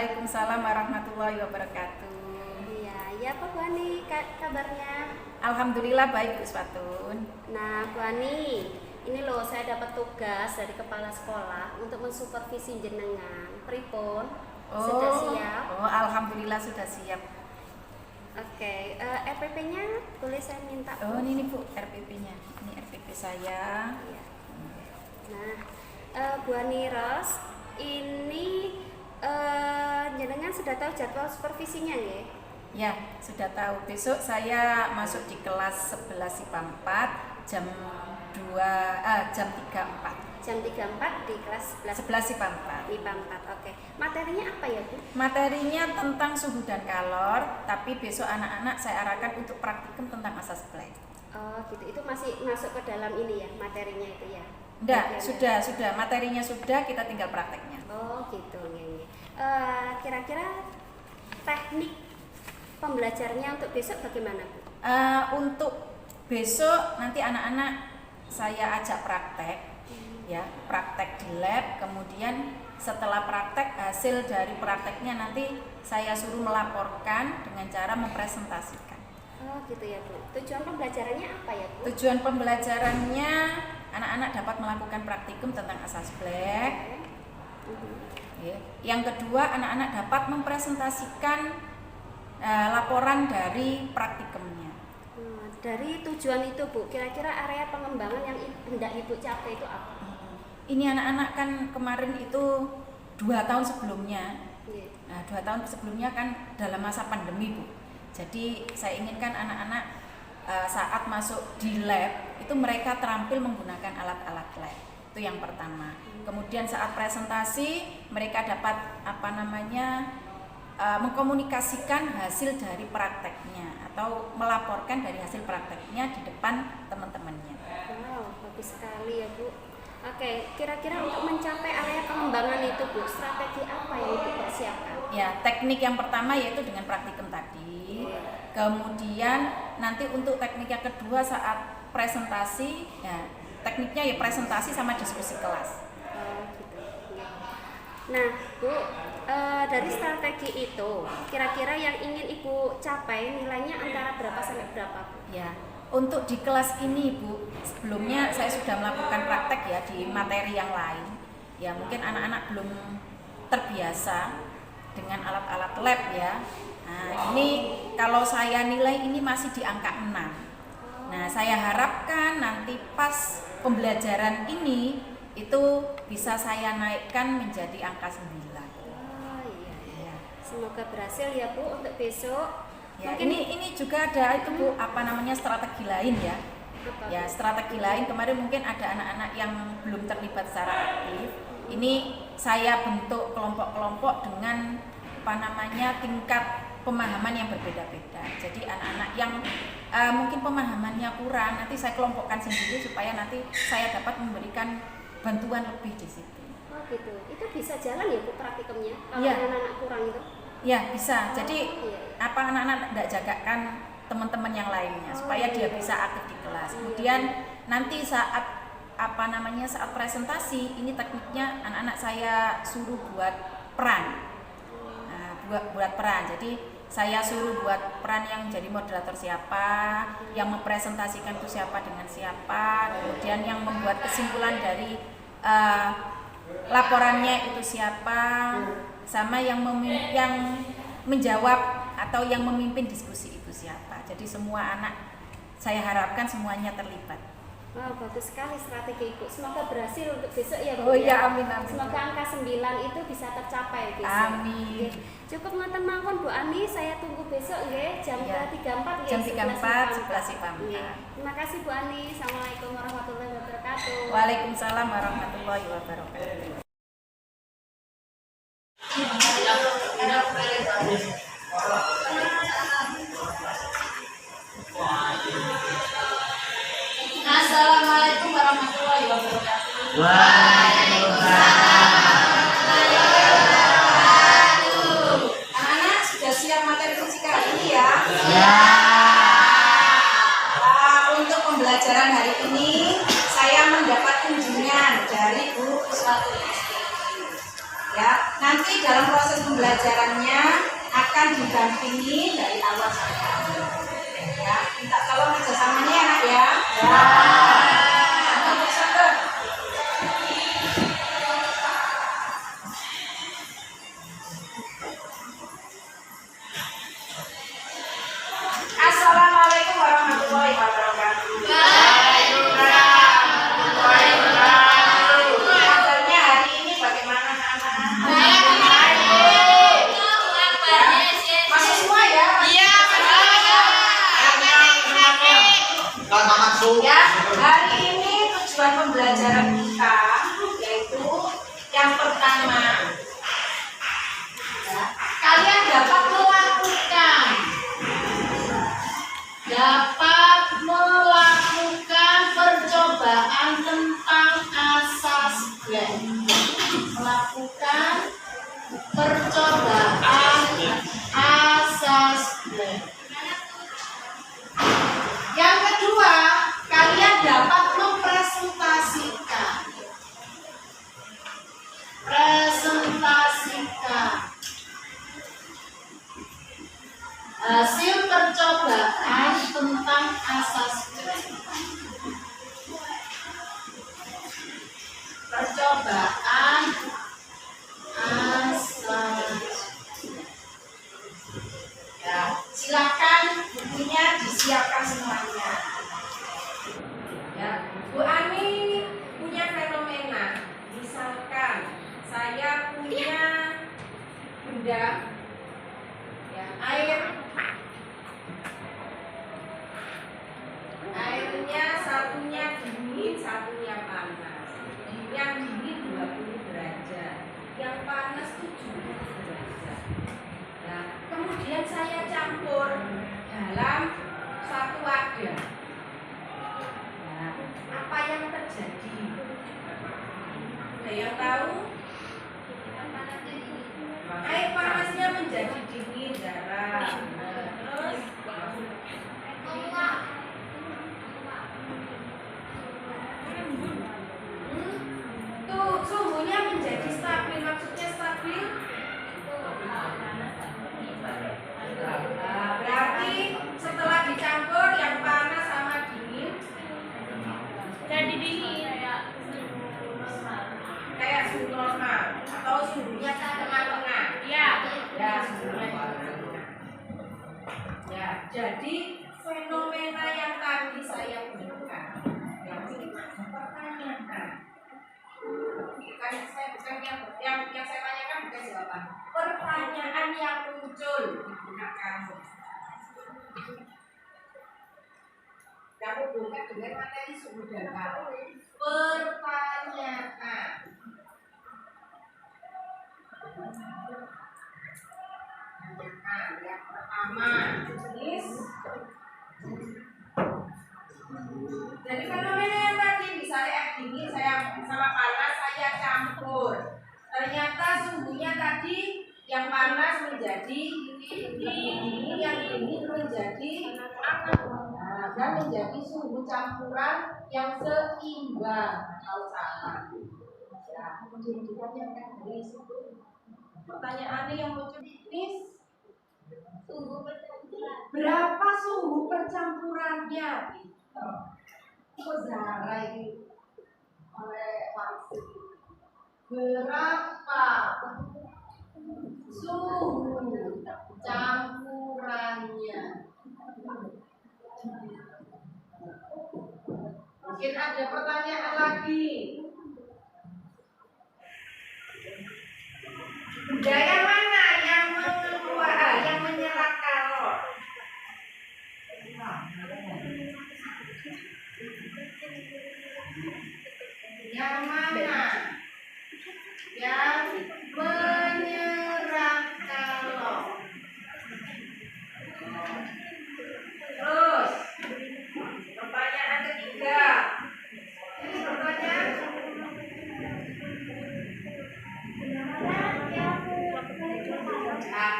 Waalaikumsalam warahmatullahi wabarakatuh. Iya Pak Bu Ani, kabarnya? Alhamdulillah baik Bu Swatun. Nah Bu Ani, ini loh saya dapat tugas dari kepala sekolah untuk mensupervisi jenengan. Pripun? Sudah siap? Oh, alhamdulillah sudah siap. Oke, RPP-nya boleh saya minta? Oh, ini Bu RPP-nya. Ini RPP saya. Iya. Nah, Bu Ani Ros, ini jenengan sudah tahu jadwal supervisinya nggih? Ya, sudah tahu. Besok saya masuk di kelas 11 IPA 4 jam 3.4. Jam 3.4 di kelas 11 IPA 4. IPA 4, oke. Materinya apa ya Bu? Materinya tentang suhu dan kalor, tapi besok anak-anak saya arahkan untuk praktikum tentang asas black. Oh gitu, itu masih masuk ke dalam ini ya, materinya itu ya? Enggak, sudah. Materinya sudah, kita tinggal prakteknya. Oh gitu, ya. Kira-kira teknik pembelajarannya untuk besok bagaimana Bu? Untuk besok nanti anak-anak saya ajak praktek, ya praktek di lab. Kemudian setelah praktek, hasil dari prakteknya nanti saya suruh melaporkan dengan cara mempresentasikan. Oh gitu ya Bu. Tujuan pembelajarannya apa ya Bu? Tujuan pembelajarannya anak-anak dapat melakukan praktikum tentang asas black. Yang kedua, anak-anak dapat mempresentasikan laporan dari praktikumnya. Dari tujuan itu Bu, kira-kira area pengembangan yang hendak Ibu capai itu apa? Ini anak-anak kan kemarin itu 2 tahun sebelumnya. Nah, 2 tahun sebelumnya kan dalam masa pandemi Bu. Jadi saya inginkan anak-anak saat masuk di lab itu mereka terampil menggunakan alat-alat lab. Itu yang pertama. Kemudian saat presentasi mereka dapat mengkomunikasikan hasil dari prakteknya atau melaporkan dari hasil prakteknya di depan teman-temannya. Wow, bagus sekali ya Bu. Oke, kira-kira untuk mencapai area pengembangan itu Bu, strategi apa yang Ibu persiapkan? Ya, teknik yang pertama yaitu dengan praktikum tadi. Kemudian nanti untuk teknik yang kedua saat presentasi, ya tekniknya ya presentasi sama diskusi kelas. Oh, gitu. Nah, Bu, dari strategi itu, kira-kira yang ingin Ibu capai nilainya antara berapa sampai berapa Bu? Ya, untuk di kelas ini Bu, sebelumnya saya sudah melakukan praktek ya di materi yang lain. Ya mungkin anak-anak belum terbiasa dengan alat-alat lab ya. Nah ini kalau saya nilai ini masih di angka 6. Nah saya harapkan nanti pas pembelajaran ini itu bisa saya naikkan menjadi angka 9. Oh iya. Semoga berhasil ya Bu untuk besok. Ya, ini juga ada itu Bu, strategi lain ya. Ya, strategi lain kemarin mungkin ada anak-anak yang belum terlibat secara aktif. Ini saya bentuk kelompok-kelompok dengan tingkat pemahaman yang berbeda-beda. Jadi anak-anak yang mungkin pemahamannya kurang, nanti saya kelompokkan sendiri supaya nanti saya dapat memberikan bantuan lebih di situ. Oh gitu. Itu bisa jalan ya Bu praktikumnya kalau anak-anak kurang itu? Ya bisa. Jadi anak-anak tidak jagakan teman-teman yang lainnya supaya dia bisa aktif di kelas. Kemudian nanti saat saat presentasi ini tekniknya anak-anak saya suruh buat peran. Buat peran. Jadi saya suruh buat peran yang jadi moderator siapa, yang mempresentasikan itu siapa dengan siapa, kemudian yang membuat kesimpulan dari laporannya itu siapa, sama yang menjawab atau yang memimpin diskusi itu siapa. Jadi semua anak saya harapkan semuanya terlibat. Wow, bagus sekali strategi Ibu. Semoga berhasil untuk besok ya Bu. Oh iya, amin. Semoga angka 9 itu bisa tercapai besok. Amin. Cukup ngoten mawon Bu Ani, saya tunggu besok nggih jam 3.4 Jam 3.4 11 IPA 4. Terima kasih Bu Ani. Assalamualaikum warahmatullahi wabarakatuh. Waalaikumsalam warahmatullahi wabarakatuh. Assalamualaikum warahmatullahi wabarakatuh. Waalaikumsalam warahmatullahi wabarakatuh. Anak-anak sudah siap materi fisika ini ya? Ya. Untuk pembelajaran hari ini saya mendapat kunjungan dari Bu Swatun. Ya. nanti dalam proses pembelajarannya akan didampingi dari awal sampai akhir. Ya, minta tolong kerjasamanya ya nak ya. Assalamualaikum warahmatullahi wabarakatuh. Kabarnya hari ini bagaimana anak-anak? Masuk semua ya? Iya, ya, hari ini tujuan pembelajaran kita yaitu yang pertama, ya, kalian dapat melakukan percobaan tentang asas blank. Melakukan percobaan asas blank. Yang kedua, kalian dapat mempresentasikan. Hasil percobaan tentang asas blank. Percobaan asas. Ya, silakan bukunya disiapkan semuanya. Ya, Bu Ani punya fenomena. Misalkan saya punya benda, ya, airnya satunya dingin, satunya panas. Yang dingin 20 derajat, yang panas 70 derajat. Nah, kemudian saya campur dalam satu wadah. Nah, apa yang terjadi? Ada yang tahu? Air panasnya menjadi dingin, darah. Terus tuh suhunya menjadi stabil. Maksudnya stabil? Nah, berarti setelah dicampur yang panas sama dingin jadi dingin kayak suhu normal atau suhunya tengah-tengah. Ya, suhunya tengah-tengah. Ya, jadi fenomena yang tadi saya berikan yang pertanyaan yang saya tanyakan bukan jawaban. Pertanyaan yang muncul di benak kamu. Kamu bukan dengan materi suhu dan kamu. Pertanyaan. Yang pertama, jenis. Jadi fenomena yang tadi misalnya air dingin saya sama panas saya campur. Ternyata suhunya tadi yang panas menjadi dingin, yang dingin menjadi panas, dan menjadi suhu campuran yang seimbang atau sama. Ya, kemudian kita yang dari situ. Pertanyaannya yang muncul jenis suhu percampuran. Berapa suhu percampurannya? Zara ini oleh Farsi. Berapa suhu campurannya? Mungkin ada pertanyaan lagi. Budaya mana yang yang menyerap kalor? Yang mana yang menyerap kalor? Terus pertanyaan ketiga. Ini pertanyaan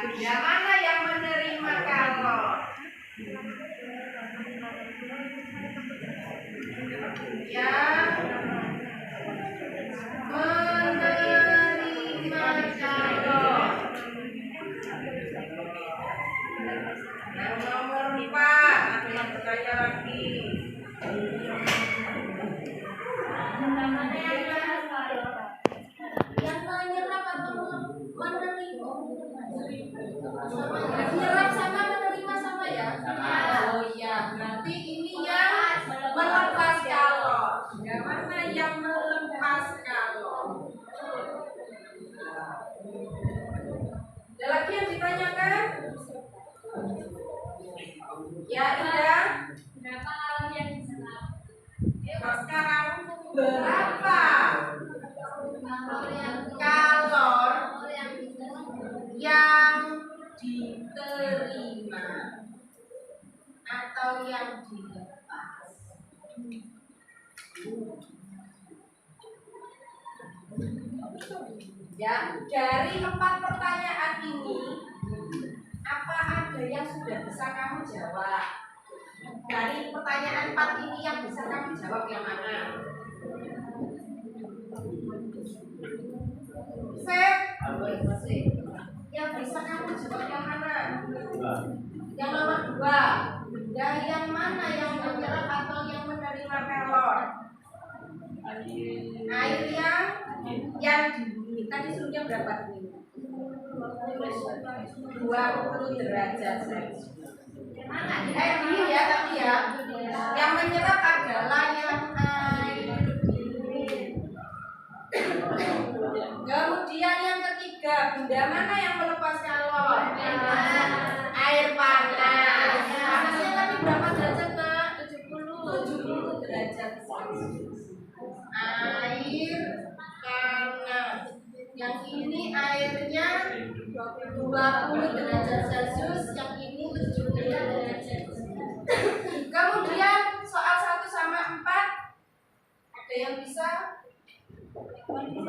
benda mana yang menerima kalor? Yang menerima kalor. Yang menyerap atau menerima? Menyerap sama menerima sama ya? Oh iya, berarti ini yang melepas kalor. Yang mana yang melepas kalor? Ada lagi yang ditanyakan? Ya, Ida. Berapa kalori yang diserap? Sekarang berapa Kalori yang kalor diserap. yang diterima atau yang dilepas? Ya, dari 4 pertanyaan ini, apa ada yang sudah bisa kamu jawab? Dari pertanyaan 4 ini yang bisa kamu jawab yang mana? Sep, yang bisa kamu jawab yang mana? Yang nomor 2. Dari yang mana yang menyerap atau yang menerima kalor? Air yang dingin. Tadi suhunya berapa dingin? 20 derajat Celcius. Air dingin ya tadi ya. Yang menyerap adalah yang air dingin. Kemudian yang ketiga, benda mana yang melepas kalor? Air panas. Panasnya tadi berapa derajat, Kak? 70 derajat Celcius. Air panas. Yang ini airnya 20 derajat Celcius, yang ini 70 derajat Celcius. Kemudian soal 1 sama 4, ada yang bisa? 45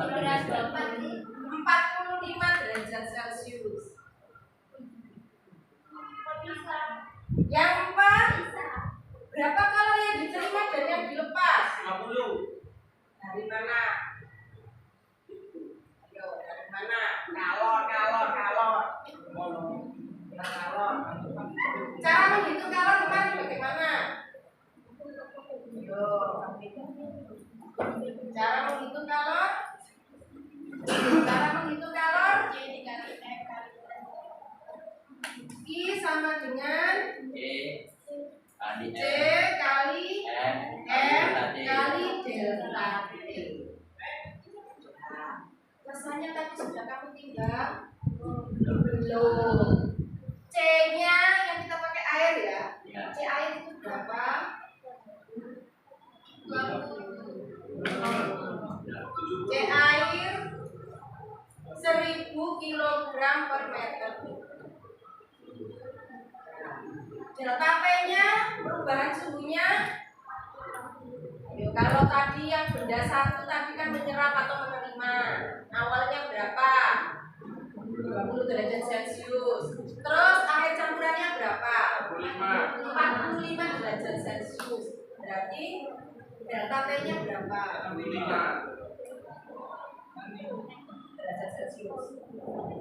derajat Celcius. Yang 4, berapa kalori yang diterima dan yang dilepas? 50. Dari mana? Ayo, dari mana? Kalor. Cara menghitung kalor kemarin bagaimana? Ayo. Cara menghitung kalor? I sama dengan C kali M kali delta T. Rasanya tadi sudah kamu tinggal? Belum. C-nya yang kita pakai air ya. C air itu berapa? 70. C air 1000 kg per meter. Delta P-nya perubahan suhunya. Ayo, kalau tadi yang benda satu tadi kan menyerap atau menerima, awalnya berapa? 20 derajat Celcius. Terus air campurannya berapa? 45 derajat Celcius. Berarti delta T-nya berapa? 65. Derajat Celcius.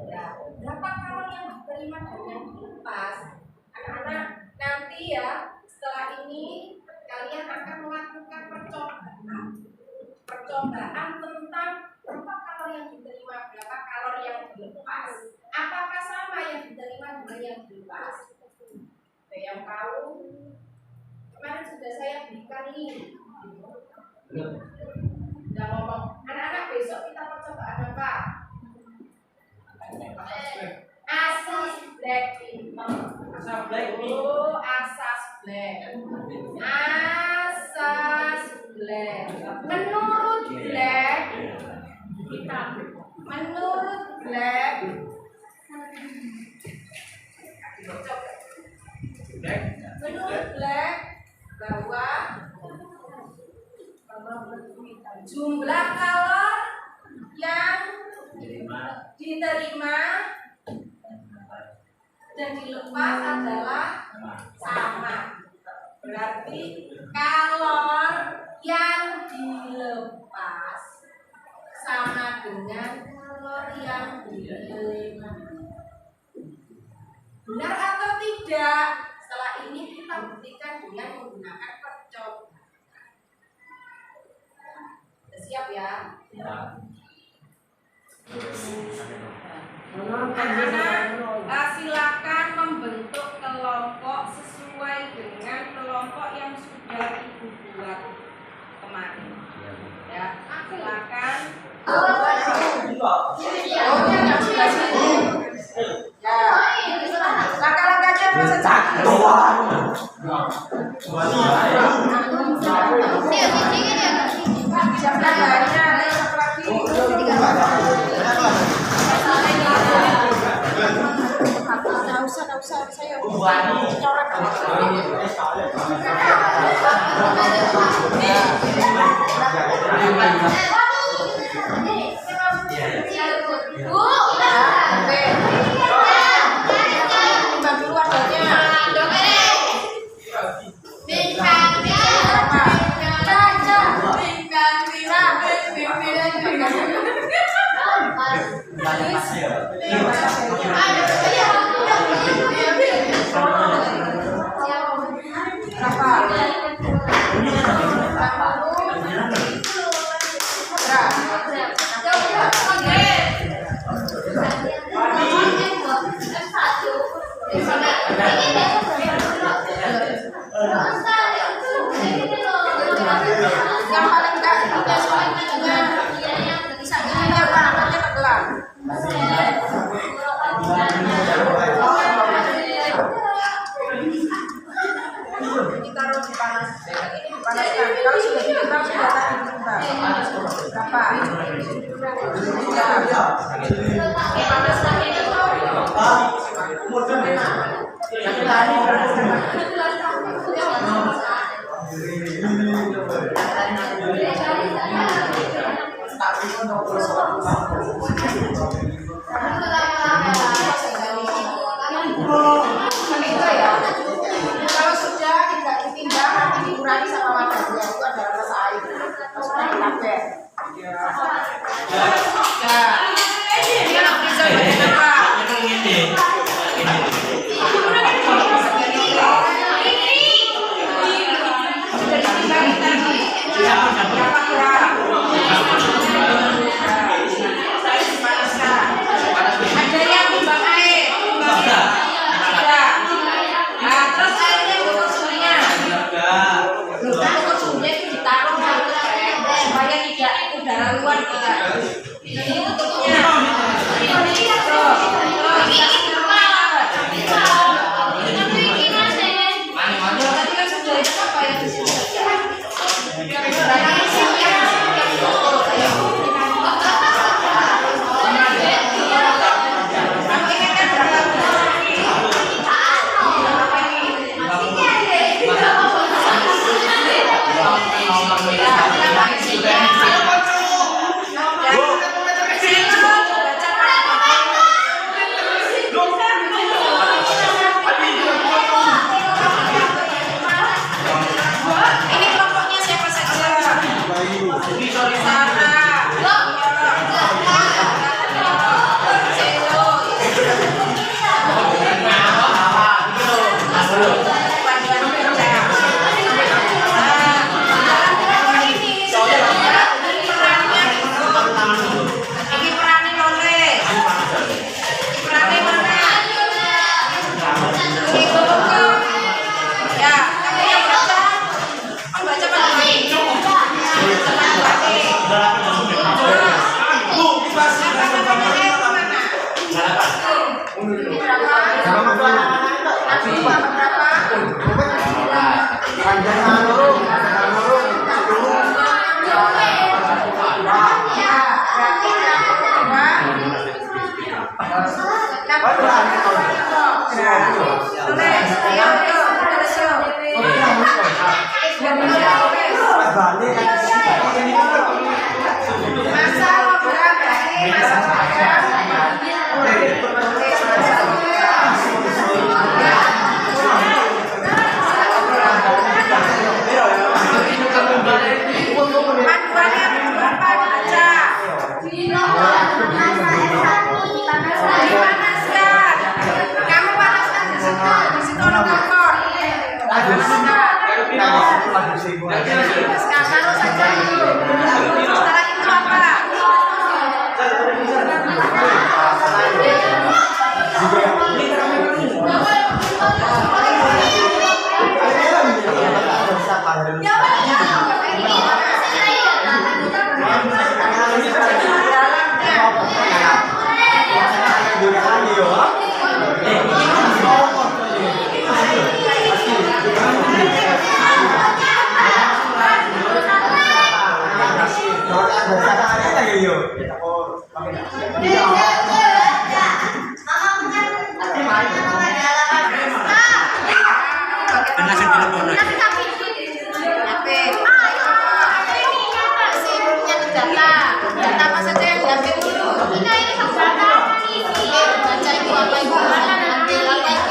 Ya, berapa kalori yang diterima dan yang dilepas? Anak-anak, nanti ya setelah ini kalian akan melakukan percobaan tentang berapa kalori yang diterima, berapa kalori yang dilepas. Apakah sama yang diterima dengan yang dilepas? Ada yang tahu? Kemarin sudah saya berikan link. Udah ngomong, anak-anak besok kita percobaan apa? Asas black pinter. Oh, asas black. Menurut black, bahwa jumlah kalor yang diterima dan dilepas adalah sama. Berarti kalor yang dilepas sama dengan kalor yang diterima. Benar atau tidak? Setelah ini kita buktikan dengan menggunakan ya. Anak-anak silakan membentuk kelompok sesuai dengan kelompok yang sudah ibu buat kemarin. Ya, silakan. Langkah-langkahnya bisa siapa banyak ada satu lagi. Nggak usah saya coret. Yang paling enggak punya semuanya bisa gini apa namanya tenggelam. Ditaruh di panas. Ini dipanaskan. Kalau sudah ditimbang sudah tadi ditimbang. Berapa? Dipanaskan ini. Kalau sudah tidak ditimbang nanti dikurangi sama wadarnya, itu adalah rasa air. Terus ditambah. Ini anak bisa berapa? Ada yang timbang air, nah terus airnya untuk suhunya, untuk suhunya itu ditaruh supaya tidak udara luar keluar. Ini tutupnya. Tadi kan sudah itu apa yang di sini? Ini kelompoknya siapa saja? Sekarang saja. Setelah itu apa? Data apa saja yang diambil dulu? Baca ibu apa ibu? Ambil apa ibu?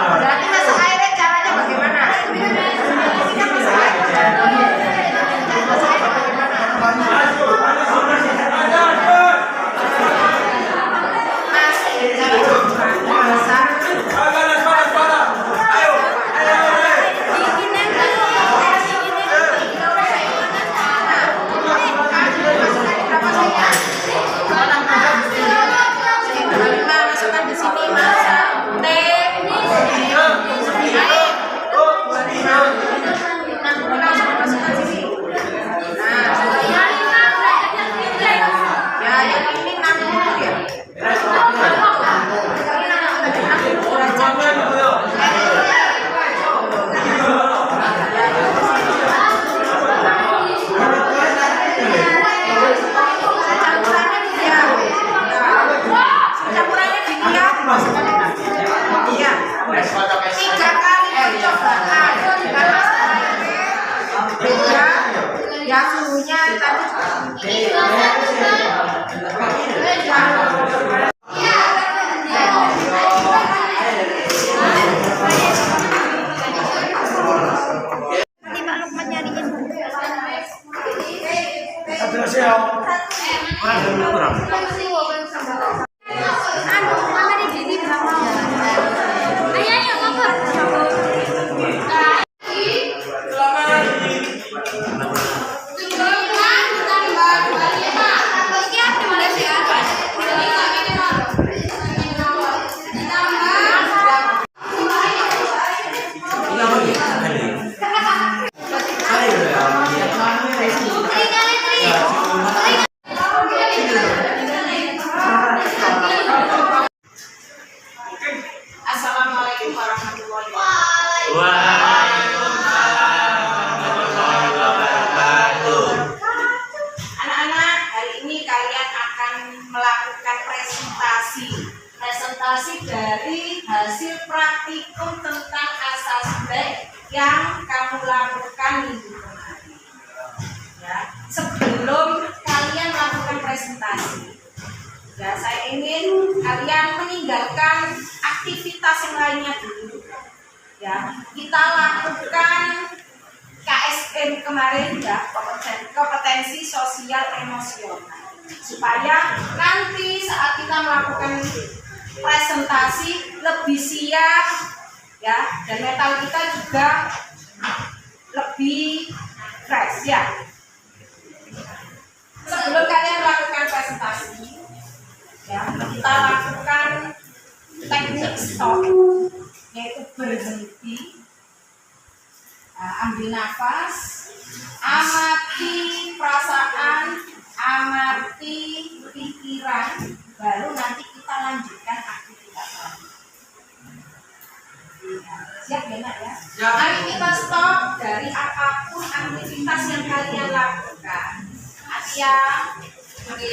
Berarti masuk airnya caranya bagaimana? Masukkan di sini suhunya tadi Pak Lukman nyariin mana di sini berapa? Ayo ngobrol. Assalamualaikum warahmatullahi wabarakatuh. Anak-anak, hari ini kalian akan melakukan presentasi dari hasil praktikum tentang asas baik yang kamu lakukan minggu kemarin. Ya, sebelum kalian melakukan presentasi, ya, saya ingin kalian meninggalkan aktivitas yang lainnya dulu. Ya, kita lakukan KSM kemarin, ya, kompetensi sosial emosional, supaya nanti saat kita melakukan presentasi lebih siap, ya, dan mental kita juga lebih fresh, ya. Sebelum kalian melakukan presentasi, ya, kita lakukan teknik stop, yaitu berhenti, ambil nafas, amati perasaan, amati pikiran, baru nanti kita lanjutkan aktivitas lain. Siap ya nak ya? Mari kita stop dari apapun aktivitas yang kalian lakukan. Ya, oke.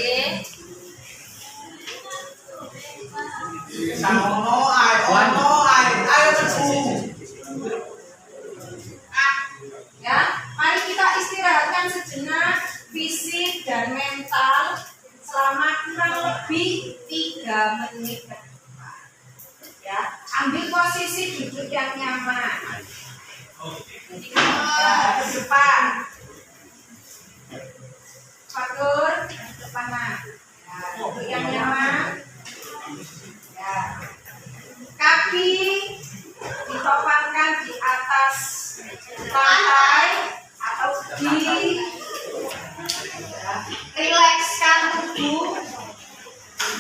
Ya, mari kita istirahatkan sejenak fisik dan mental selama kurang lebih 3 menit ke depan. Ya, ambil posisi duduk yang nyaman. Jadi ke depan. Fatur ke depan nah. Ya, duduk yang nyaman. Ya. Kaki ditopangkan di atas lantai atau rilekskan tubuh,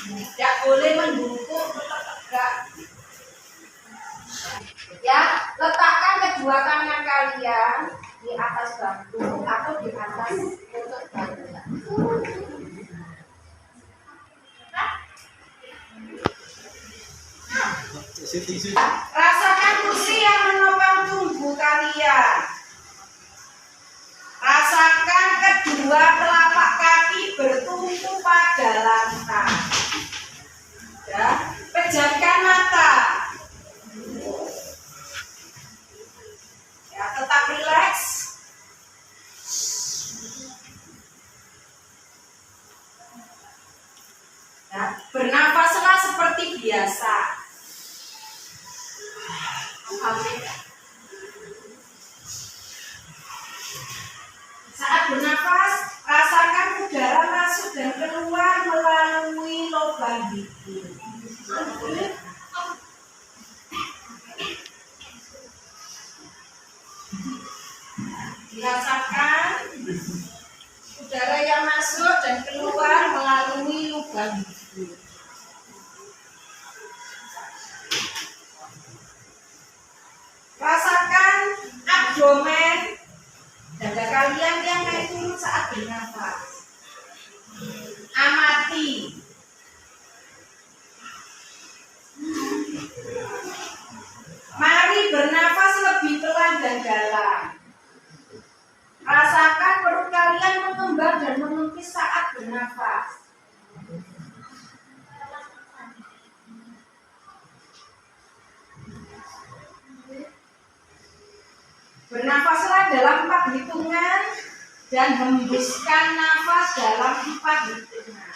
tidak boleh membungkuk, tetap tegak. Ya, letakkan kedua tangan kalian di atas bangku atau di atas lutut kalian. Rasakan kursi yang menopang tubuh kalian. Rasakan kedua telapak kaki bertumpu pada lantai. Ya, pejamkan mata. Ya, tetap rileks. Ya, bernafaslah seperti biasa. Saat bernafas, rasakan udara masuk dan keluar melalui lubang hidung. Dirasakan udara yang masuk dan keluar melalui lubang hidung. Rasakan abdomen dada kalian yang naik turun saat bernafas. Amati. Mari bernafas lebih pelan dan dalam. Rasakan perut kalian mengembang dan mengempis saat bernafas. Bernafaslah dalam 4 hitungan dan hembuskan nafas dalam 4 hitungan.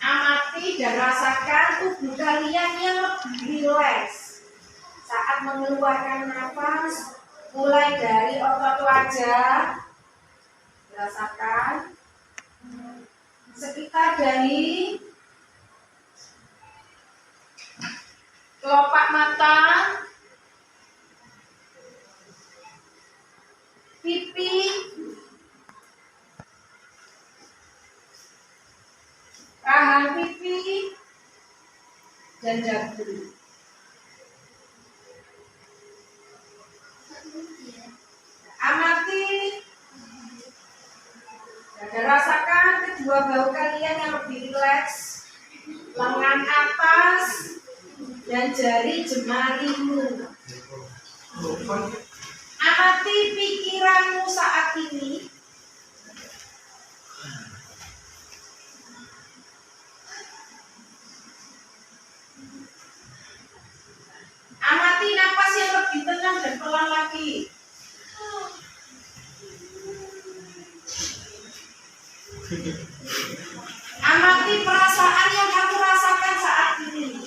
Amati dan rasakan tubuh kalian yang lebih rileks saat mengeluarkan nafas, mulai dari otot wajah. Rasakan sekitar dari kelopak mata, pipi, rahang pipi, dan dagu. Amati dan rasakan kedua bahu kalian yang lebih rileks, lengan atas dan jari jemarimu. Amati pikiranmu saat ini. Amati napas yang lebih tenang dan pelan lagi. Amati perasaan yang kamu rasakan saat ini.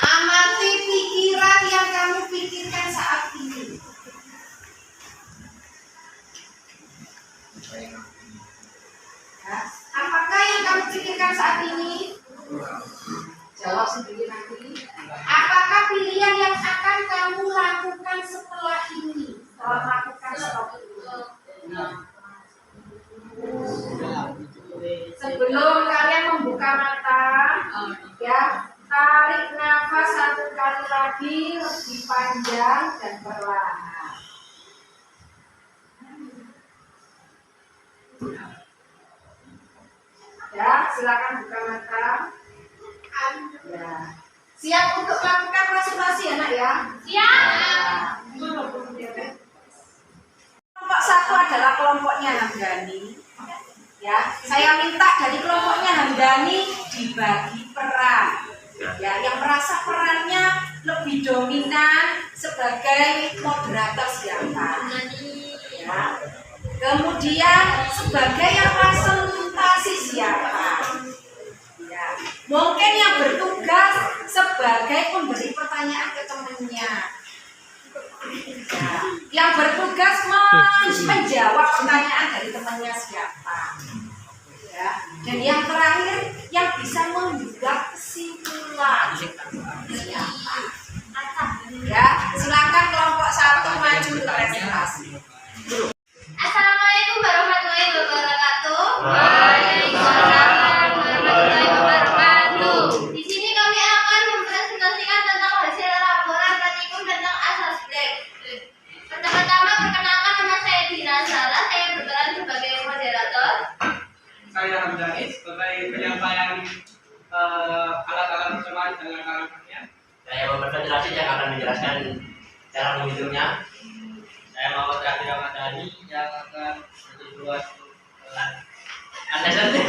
Amati pikiran yang kamu pikirkan saat ini. Ya, apakah yang kamu pikirkan saat ini? Jawab sendiri nanti. Apakah pilihan yang akan kamu lakukan setelah ini? Setelah melakukan stop ini. Sebelum kalian membuka mata, ya, tarik nafas 1 kali lagi lebih panjang dan perlahan. Ya, silakan buka mata. Ya. Siap untuk melakukan konsultasi anak ya? Siap. Kelompok 1 adalah kelompoknya Namdani. Ya, saya minta dari kelompoknya Hamdani dibagi peran. Ya, yang merasa perannya lebih dominan sebagai moderator siapa? Ya. Kemudian sebagai yang fasilitasi siapa? Ya. Mungkin yang bertugas sebagai pemberi pertanyaan ke temannya. Ya. Yang bertugas menjawab pertanyaan dari temannya siapa. Ya. Dan yang terakhir yang bisa membuat kesimpulan siapa. Ya, silakan kelompok 1 maju ke presentasi. Assalamualaikum warahmatullahi wabarakatuh. Waalaikumsalam warahmatullahi wabarakatuh. Di sini kami akan mempresentasikan tentang hasil laporan praktikum tentang asas black. Pertama-tama perkenalkan nama saya Dina Zara, saya berperan sebagai moderator. Saya Hamdani sebagai penyampaian alat-alat persamaan dan langkah-langkahnya. Saya Muhammad Fatir yang akan menjelaskan cara menghitungnya. Saya Muhammad Raffi Ramadhani yang akan membuat Anda saja.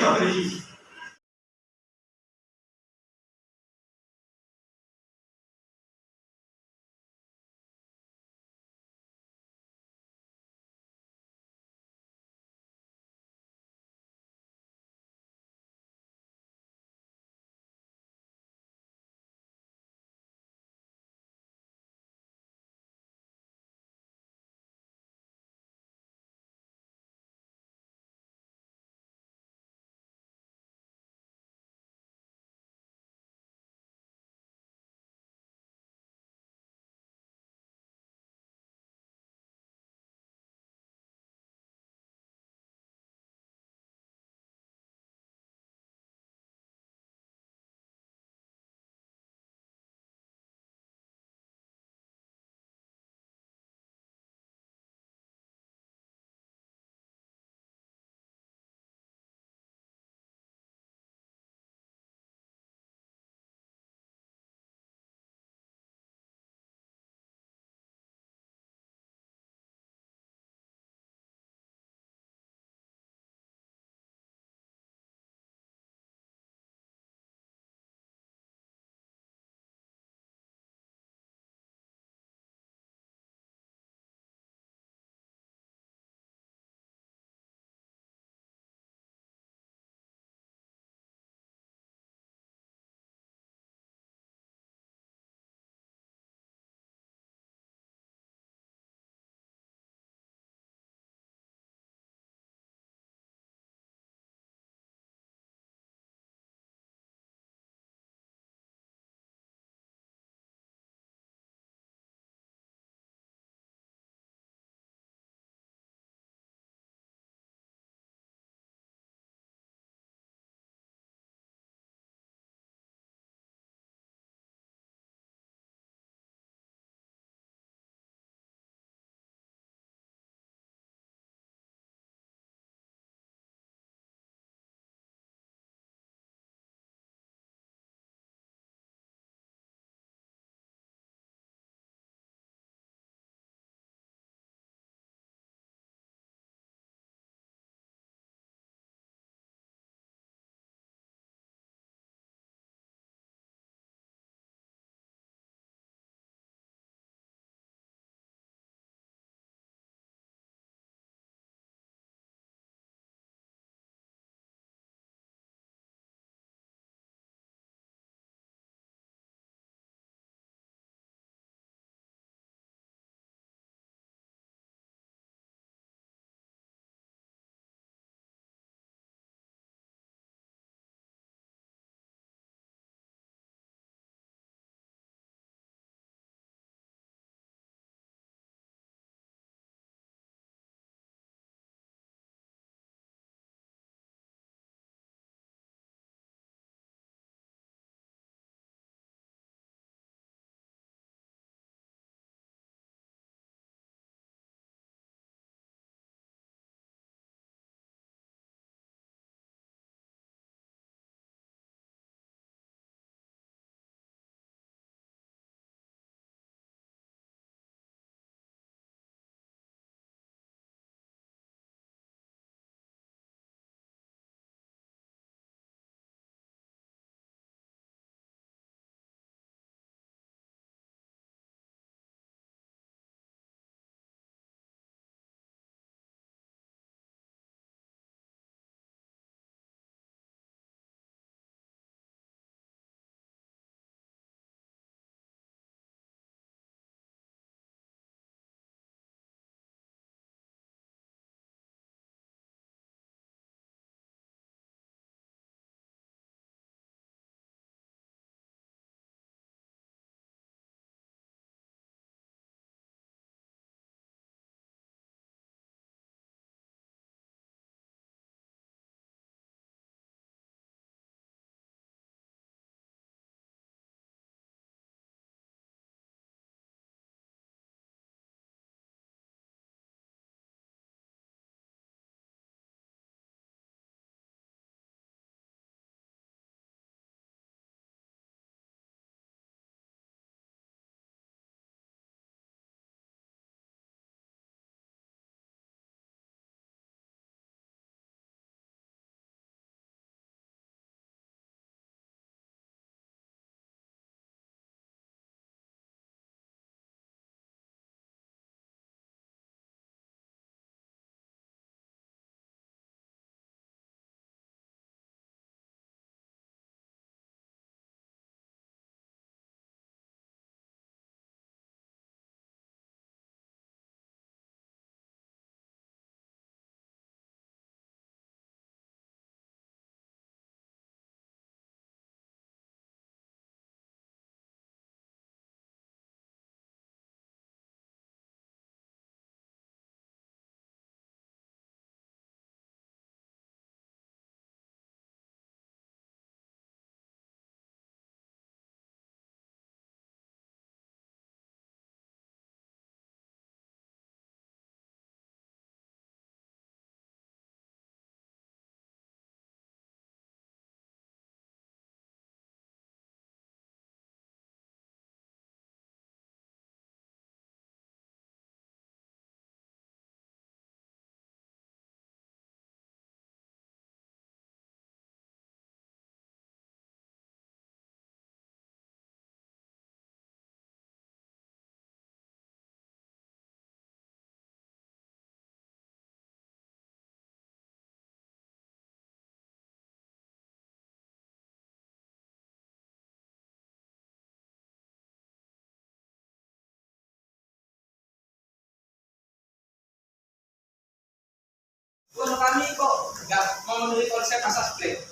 Maharani kok nggak memenuhi konsep asas Black?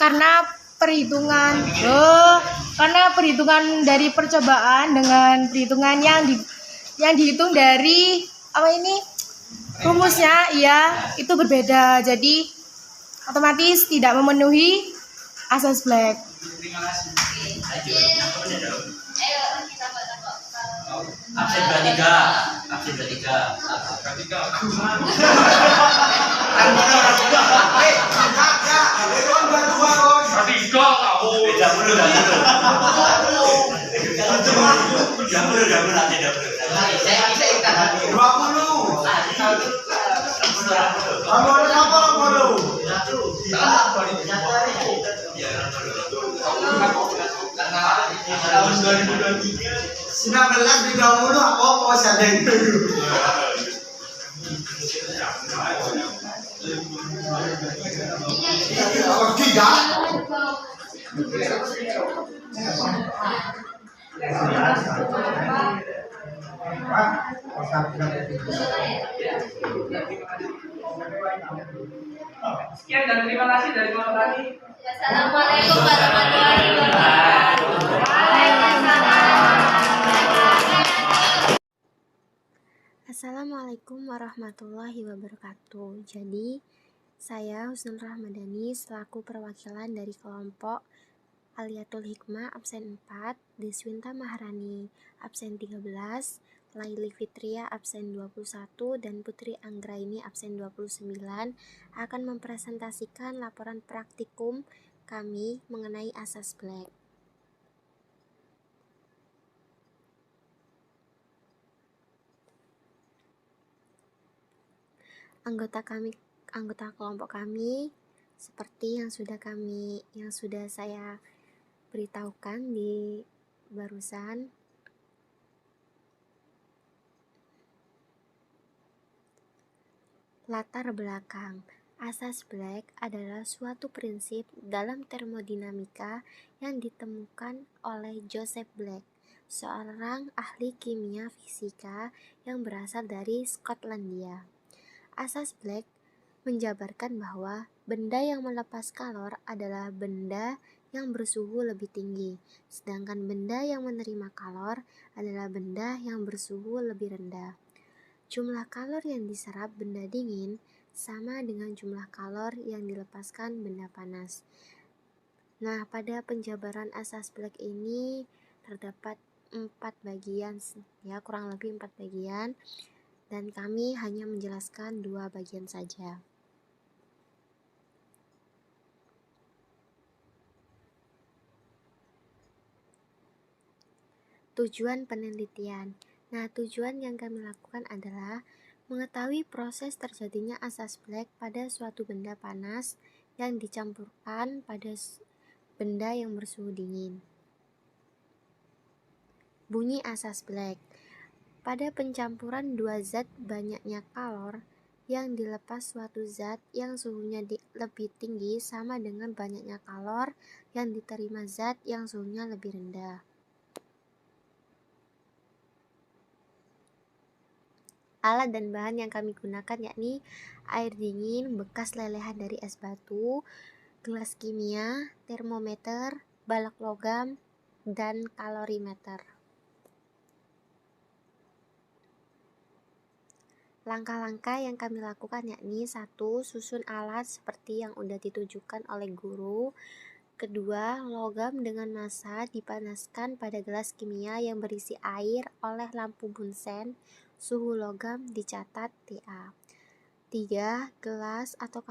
Karena perhitungan dari percobaan dengan perhitungan yang dihitung dari rumusnya itu berbeda, jadi otomatis tidak memenuhi asas Black. Terima kasih. Ayo kita baca. Absen 23. Absen 23. Tahun 2023 1930 apa sadeng. Sekian dan terima kasih dari Mama Tani. Assalamualaikum warahmatullahi wabarakatuh. Assalamualaikum warahmatullahi wabarakatuh. Jadi, saya Husnul Rahmadani selaku perwakilan dari kelompok Aliyatul Hikmah absen 4, Deswinta Maharani absen 13, Laili Fitria absen 21, dan Putri Anggraini absen 29 akan mempresentasikan laporan praktikum kami mengenai asas Black. Anggota kelompok kami seperti yang sudah saya beritahukan di barusan. Latar belakang. Asas Black adalah suatu prinsip dalam termodinamika yang ditemukan oleh Joseph Black, seorang ahli kimia fisika yang berasal dari Skotlandia. Asas Black menjabarkan bahwa benda yang melepas kalor adalah benda yang bersuhu lebih tinggi, sedangkan benda yang menerima kalor adalah benda yang bersuhu lebih rendah. Jumlah kalor yang diserap benda dingin sama dengan jumlah kalor yang dilepaskan benda panas. Nah, pada penjabaran asas Black ini terdapat 4 bagian, kurang lebih 4 bagian. Dan kami hanya menjelaskan 2 bagian saja. Tujuan penelitian. Nah, tujuan yang kami lakukan adalah mengetahui proses terjadinya asas Black pada suatu benda panas yang dicampurkan pada benda yang bersuhu dingin. Bunyi asas Black. Pada pencampuran 2 zat banyaknya kalor yang dilepas suatu zat yang suhunya lebih tinggi sama dengan banyaknya kalor yang diterima zat yang suhunya lebih rendah. Alat dan bahan yang kami gunakan yakni air dingin bekas lelehan dari es batu, gelas kimia, termometer, balok logam, dan kalorimeter. Langkah-langkah yang kami lakukan yakni 1. Susun alat seperti yang sudah ditujukan oleh guru. 2. Logam dengan massa dipanaskan pada gelas kimia yang berisi air oleh lampu Bunsen. Suhu logam dicatat TA. 3. Gelas atau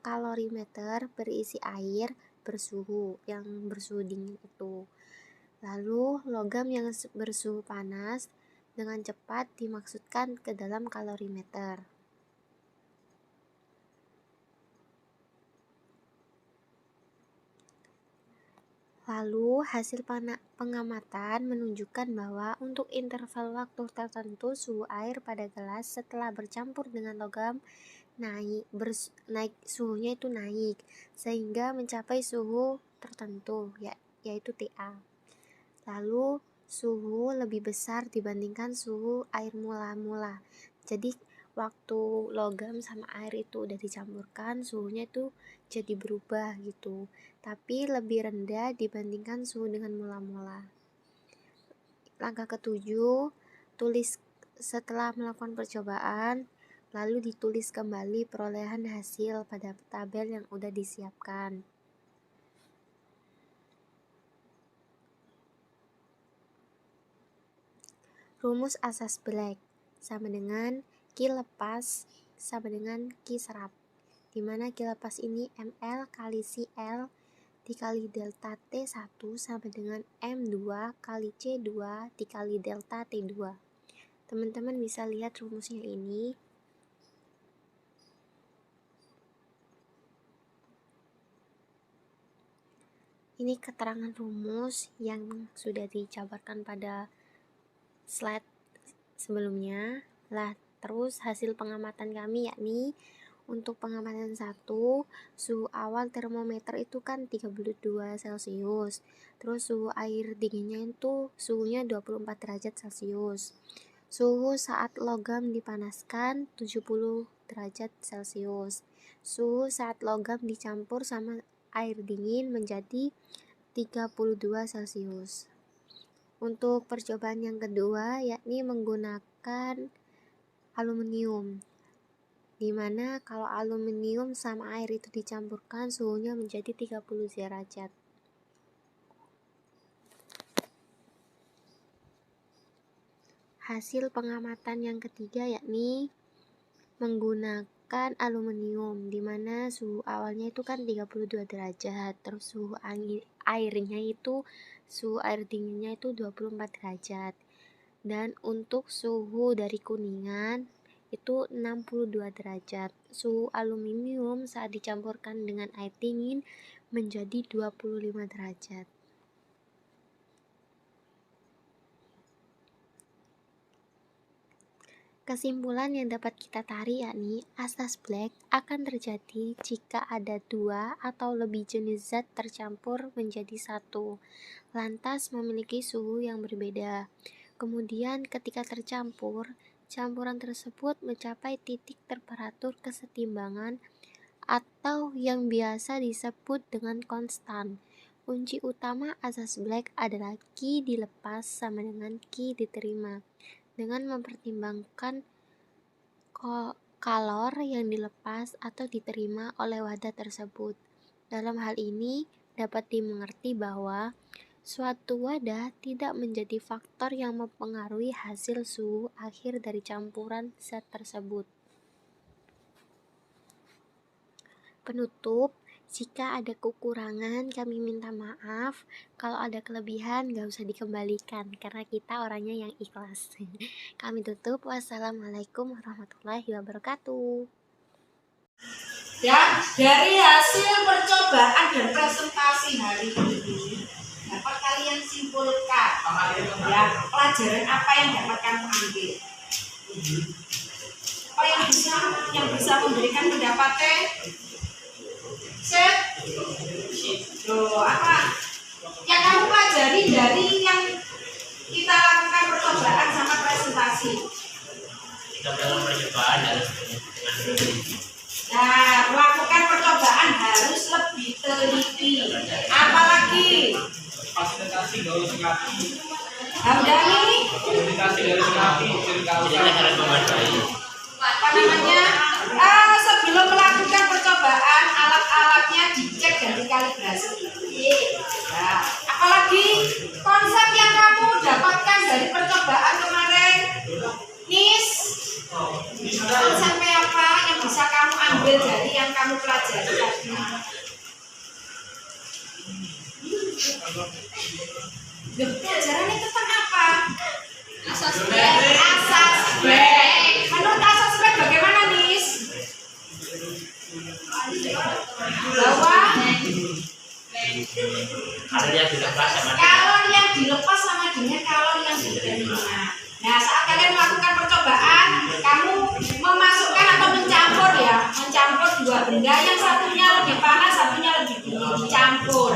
kalorimeter berisi air bersuhu dingin itu. Lalu logam yang bersuhu panas dengan cepat dimasukkan ke dalam kalorimeter. Lalu hasil pengamatan menunjukkan bahwa untuk interval waktu tertentu suhu air pada gelas setelah bercampur dengan logam suhunya itu naik sehingga mencapai suhu tertentu yaitu TA. Lalu suhu lebih besar dibandingkan suhu air mula-mula. Jadi waktu logam sama air itu udah dicampurkan, suhunya itu jadi berubah gitu, tapi lebih rendah dibandingkan suhu dengan mula-mula. Langkah ketujuh, tulis setelah melakukan percobaan, lalu ditulis kembali perolehan hasil pada tabel yang udah disiapkan. Rumus asas Black sama dengan Q lepas sama dengan Q serap, dimana Q lepas ini ml kali CL dikali delta T1 sama dengan M2 kali C2 dikali delta T2. Teman-teman bisa lihat rumusnya ini. Ini keterangan rumus yang sudah dijabarkan pada slide sebelumnya. Terus hasil pengamatan kami yakni untuk pengamatan 1, suhu awal termometer itu kan 32 Celcius. Terus suhu air dinginnya itu suhunya 24 derajat Celcius. Suhu saat logam dipanaskan 70 derajat Celcius. Suhu saat logam dicampur sama air dingin menjadi 32 Celcius. Untuk percobaan yang kedua yakni menggunakan aluminium, dimana kalau aluminium sama air itu dicampurkan suhunya menjadi 30 derajat. Hasil pengamatan yang ketiga yakni menggunakan aluminium, dimana suhu awalnya itu kan 32 derajat, terus suhu airnya itu suhu air dinginnya itu 24 derajat, dan untuk suhu dari kuningan itu 62 derajat. Suhu aluminium saat dicampurkan dengan air dingin menjadi 25 derajat. Kesimpulan yang dapat kita tarik yakni asas Black akan terjadi jika ada 2 atau lebih jenis zat tercampur menjadi satu, lantas memiliki suhu yang berbeda. Kemudian ketika tercampur, campuran tersebut mencapai titik temperatur kesetimbangan atau yang biasa disebut dengan konstan. Kunci utama asas Black adalah Q dilepas sama dengan Q diterima, dengan mempertimbangkan kalor yang dilepas atau diterima oleh wadah tersebut. Dalam hal ini dapat dimengerti bahwa suatu wadah tidak menjadi faktor yang mempengaruhi hasil suhu akhir dari campuran zat tersebut. Penutup, jika ada kekurangan kami minta maaf, kalau ada kelebihan gak usah dikembalikan karena kita orangnya yang ikhlas. Kami tutup, wassalamualaikum warahmatullahi wabarakatuh. Ya, dari hasil percobaan dan presentasi hari ini dapat kalian simpulkan ya pelajaran apa yang dapat kamu ambil, apa yang bisa memberikan pendapatnya. Set, apa yang kamu pelajari dari yang kita lakukan percobaan sama presentasi? Dalam percobaan harus Nah, melakukan percobaan harus lebih teliti. Apalagi Fasilitasi gaul sekali. Hamdani, Fasilitasi gaul sekali. jadi harus memadai. apa namanya? Sebelum melakukan percobaan, alat-alatnya dicek dan dikalibrasi. Nah, apalagi konsep yang kamu dapatkan dari percobaan kemarin, Nis, konsepnya apa yang bisa kamu ambil dari yang kamu pelajari tadi? Pelajarannya tentang apa? Asas Black. Asas Black. Menurut asas Black bagaimana, Nis? Bahwa Ada yang dilepas sama kalor yang dilepas sama dengan kalor yang diterima. Nah, saat kalian melakukan percobaan, kamu memasukkan atau mencampur dua benda, yang satunya lebih panas, satunya lebih dingin, dicampur.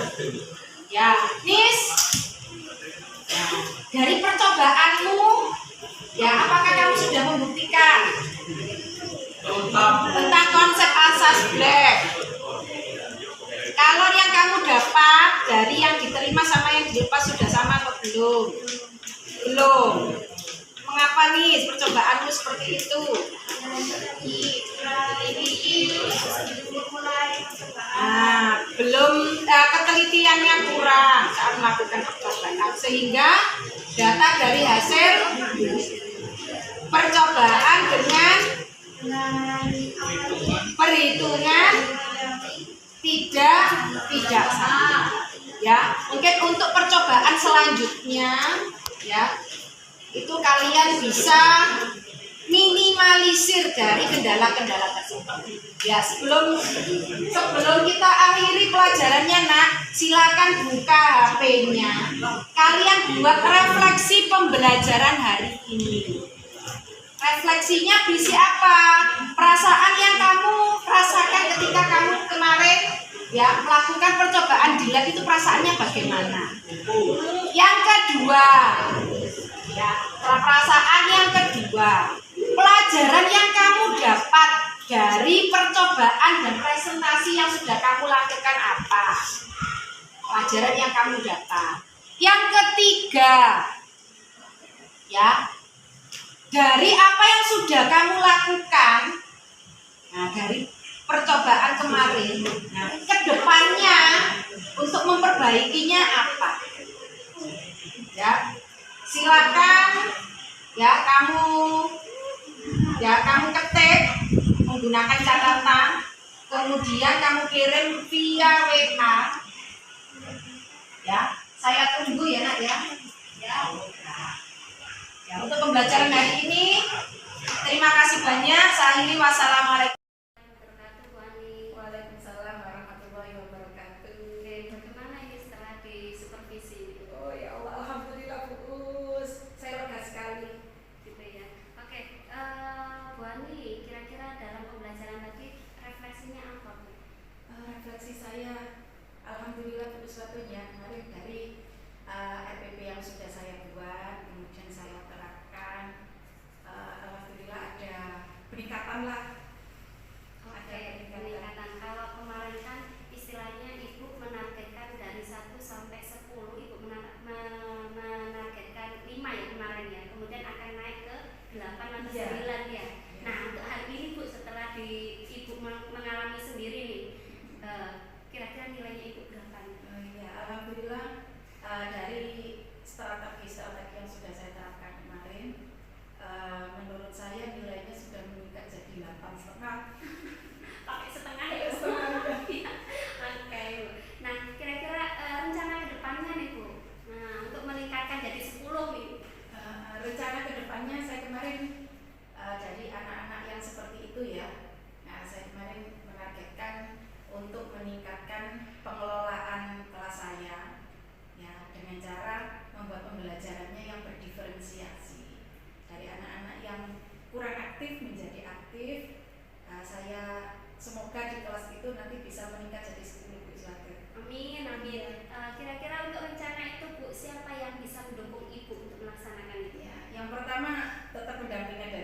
Ya, Nis. Nah, dari percobaanmu, ya apakah kamu sudah membuktikan tentang konsep asas Black. Kalau yang kamu dapat dari yang diterima sama yang dilepas sudah sama atau belum? Belum. Mengapa nih percobaanmu seperti itu? Nah, belum ketelitiannya kurang saat melakukan percobaan, sehingga data dari hasil percobaan dengan perhitungan tidak sama. Ya, mungkin untuk percobaan selanjutnya, ya, itu kalian bisa minimalisir dari kendala-kendala tersebut. Ya, sebelum kita akhiri pelajarannya, Nak, silakan buka HP-nya. Kalian buat refleksi pembelajaran hari ini. Refleksinya berisi apa? Perasaan yang kamu rasakan ketika kamu kemarin ya melakukan percobaan di lab itu perasaannya bagaimana? Yang kedua, ya, perasaan yang kedua, pelajaran yang kamu dapat dari percobaan dan presentasi yang sudah kamu lakukan apa? Pelajaran yang kamu dapat. Yang ketiga, ya, dari apa yang sudah kamu lakukan, nah dari percobaan kemarin, nah kedepannya untuk memperbaikinya apa? Ya, silakan ya kamu ketik menggunakan catatan, kemudian kamu kirim via WA. Ya, saya tunggu ya, Nak, ya. Ya, untuk pembelajaran hari ini, terima kasih banyak. Saya akhiri, wassalamualaikum. Waalaikumsalam warahmatullahi wabarakatuh. Oke, bagaimana ini setelah disupervisi? Oh ya Allah, alhamdulillah Bu Us. Saya lega sekali. Gitu ya. Oke, Bu Ani, kira-kira dalam pembelajaran tadi refleksinya apa, Bu? Refleksi saya, alhamdulillah Bu suatunya kemarin dari RPP yang sudah saya buat, kemudian saya terapkan, alhamdulillah ada peningkatan lah. Oke, peningkatan. Kalau kemarin kan istilahnya Ibu menargetkan dari 1 sampai 10, Ibu menargetkan 5 ya kemarin ya. Kemudian akan naik ke 8 atau 9 ya. Nah, untuk hari ini Bu, setelah Ibu mengalami sendiri nih, kira-kira nilainya Ibu berapa nih? Ya, alhamdulillah dari strategi yang sudah saya terapkan kemarin, menurut saya nilainya sudah meningkat jadi 8,5. Pakai setengah ya, Bu? Iya. Oke, Bu. Nah, kira-kira rencana ke depannya nih, Bu. Nah, untuk meningkatkan jadi 10 nih. Rencana kedepannya saya kemarin jadi anak-anak yang seperti itu ya. Nah, saya kemarin menargetkan untuk meningkatkan pengelolaan kelas saya, ya, dengan cara membuat pembelajarannya yang berdiferensiasi dari anak-anak yang kurang aktif menjadi aktif. Saya semoga di kelas itu nanti bisa meningkat jadi 10 Bu Iswati. Amin, amin. Kira-kira untuk rencana itu, Bu, siapa yang bisa mendukung Ibu untuk melaksanakan itu? Ya, yang pertama tetap pendampingan